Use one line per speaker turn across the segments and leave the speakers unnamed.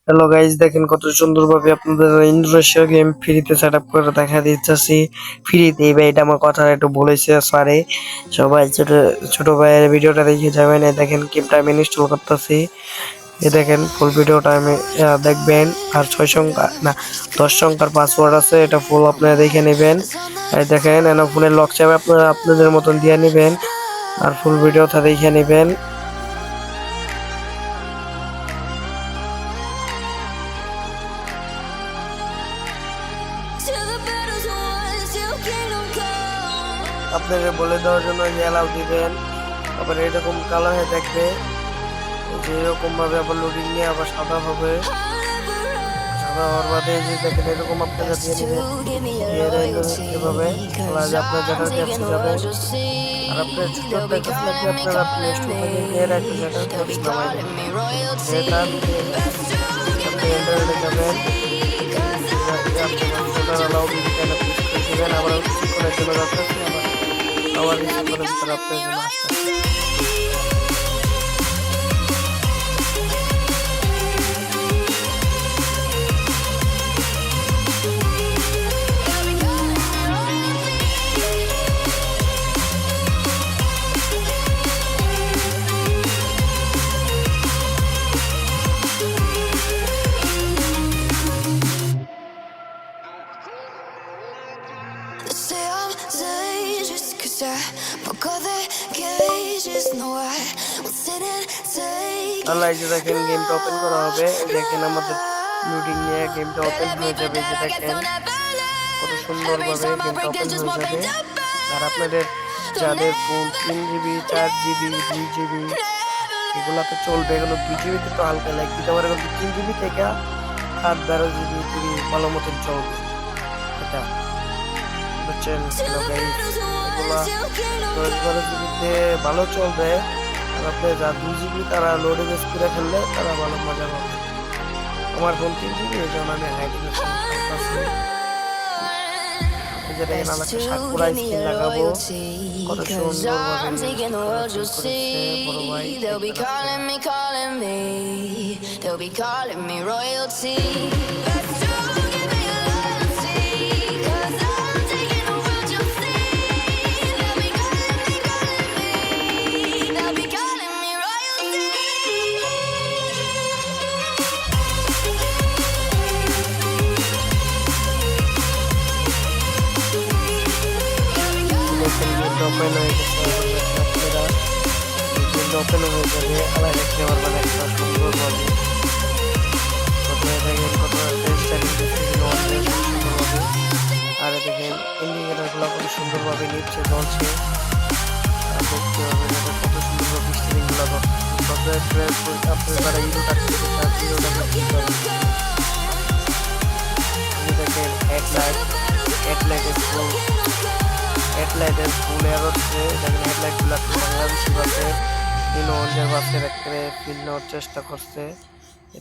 Hello guys, দেখেন কত সুন্দরভাবে আপনাদের ইন্দোনেশিয়া গেম ফ্রিতে সেট আপ করে দেখা দিচ্ছি। ফ্রিতে ভাই, এটা আমার কথা একটু বলেছে সরি। সবাই ছোট ছোট ভাইয়ের ভিডিওটা দেখে যাবেন। এই দেখেন গেমটা আমি ইনস্টল করতেছি। এই দেখেন ফুল ভিডিওটা আমি দেখবেন। আর 6 সংখ্যা না 10 সংখ্যার পাসওয়ার্ড আছে, এটা ফুল আপনারা দেখে নেবেন। এই দেখেন এনা ফোনের লক চাবি আপনারা আপনাদের মতন দিয়ে নেবেন আর ফুল ভিডিওটা দেখে নেবেন। আপনাকে বলে দেওয়ার জন্য যে অ্যালাউ দিবেন, তারপরে এরকম কালো হয়ে দেখবে, যে এরকম ভাবে আবার লোডিং নিয়ে আবার সাদা হবে। সাদা হওয়ার বাদে যে দেখেন এরকম আপনারা দিয়ে নেবেন, এভাবে আপনার যেটা ক্যাপসি যাবে। আর আপনার ছোট্ট একটা লাগবে, আপনারা প্লে স্টোর থেকে এর একটা যেটা ক্যাপসি নামাই দেবেন। যেটা আপনি অ্যান্ড্রয়েডে যাবেন, আপনার অ্যালাউ দিবেন, প্রেস করে দেবেন। আবার কিছুক্ষণের জন্য রাখতে আবার কিছুক্ষণের ভিতরে আপনার জন্য আসতে।
Say I'm dangerous 'cause I broke all the cages. No, I will sit and take
আল্লাহ, এই
it.
যে দেখেন গেমটা ওপেন করা হবে। দেখেন আমাদের লোডিং নিয়ে গেমটা ওপেন হয়ে যাবে। এই যে দেখেন কত সুন্দরভাবে গেমটা ওপেন হয়ে যাবে। আর আপনাদের যাদের ফোন 3 GB 4 GB 2 GB এগুলাতে চলবে, এগুলো 2 GB তো হালকা লাইক দিতে পারে, কিন্তু 3 GB থেকে 8-12 GB খুবই ভালো মতন চলবে। এটা বুঝছেন গাইস, এগুলা 10-12 GB ভালো চলবে। আর আপনি যা 2 GB তারা লোডে বেস করে খেললে তারা ভালো মজা পাবে। আমার ফোন 3 GB, এই জন্য আমি হাই রেজলিউশন খেলতেছি। এই যে দেখেন আমার একটা সাকুরা স্কিন লাগাবো, কত সুন্দরভাবে করেছে বড় ভাই, দেখবেন আপনারা।
They'll be calling me royalty.
Open হয়ে গেছে, আপনারা ওপেন হয়ে যাবে। আলাই দেখতে পারবেন একটা সুন্দরভাবে। প্রথমে দেখেন কত সুন্দরভাবে। আর দেখেন ইন্ডিকেটার গুলো কত সুন্দরভাবে নিচ্ছে, জ্বলছে। আর দেখতে পাবেন এটা কত সুন্দরভাবে স্টিরিং গুলো আপনার যারা হিরোটা কিনতে চান হিরোটা কিনতে পারেন। দেখেন হেডলাইটের ফুল এর হচ্ছে। দেখেন হেডলাইট গুলো বাংলাদেশি ভাবে অন্যের বাসের একটা ফিল নেওয়ার চেষ্টা করছে।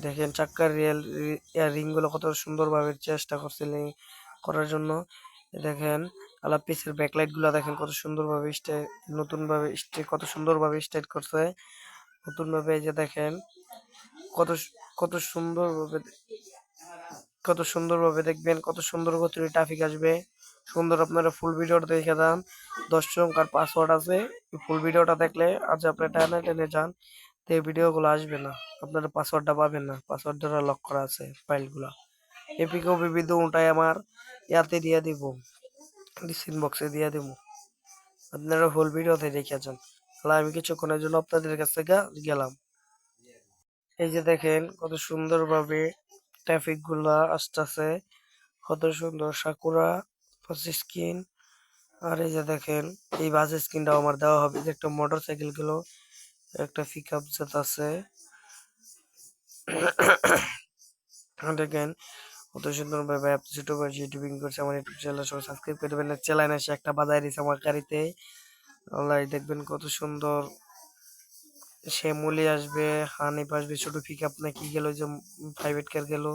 দেখেন চাক্কার রিং গুলো কত সুন্দরভাবে চেষ্টা করছে করার জন্য। দেখেন আলা পিসের ব্যাকলাইট গুলো দেখেন কত সুন্দরভাবে নতুন ভাবে কত সুন্দরভাবে স্টাইল করছে নতুন ভাবে। এই যে দেখেন কত কত সুন্দরভাবে দেখবেন, কত সুন্দর গতির ট্রাফিক আসবে সুন্দর। আপনারা ফুল ভিডিওটা দেখে যান। 10 সংখ্যার পাসওয়ার্ড আছে, ফুল ভিডিওটা দেখলে আজ আপনি টেনে টেনে যান তো এই ভিডিওগুলো আসবে না, আপনারা পাসওয়ার্ডটা পাবেন না। পাসওয়ার্ড দ্বারা লক করা আছে ফাইলগুলো। এপিকও বিবিধ উঠাই আমার ইয়াতে দিয়ে দিব, ডিসক্রিপশন বক্সে দিয়ে দিব। আপনারা ফুল ভিডিওতে দেখে যান। তাহলে আমি কিছুক্ষণের জন্য আপনাদের কাছ থেকে গেলাম। এই যে দেখেন কত সুন্দরভাবে ট্রাফিক গুলা আসতেছে, কত সুন্দর সাকুরা স্কিন। আর এই যে দেখেন এই বাস স্কিনটাও আমার দেওয়া হবে। যে একটা মোটর সাইকেল গুলো একটা পিক আপ জাত আছে। দেখেন কত সুন্দর ভাবে আপনি ছোট বয়সে ইউটিউবিং করছে। আমার ইউটিউব চ্যানেল সবাই সাবস্ক্রাইব করে দেবেন। চ্যানেল এসে একটা বাজায় দিছে আমার গাড়িতে। আল্লাহ, দেখবেন কত সুন্দর শ্যামলি আসবে, হানিফ আসবে, ছোট পিক আপ নাকি গেল, যে প্রাইভেট কার গেল।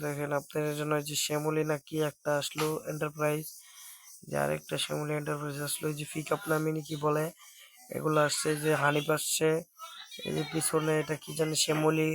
দেখেন আপনাদের জন্য যে শ্যামলি নাকি একটা আসলো এন্টারপ্রাইজ, যে আরেকটা শ্যামলি এন্টারপ্রাইজ আসলো। যে পিক আপ নামে কি বলে এগুলো আসছে। যে হানিফ আসছে, এই যে পিছনে এটা কি জানি শ্যামলি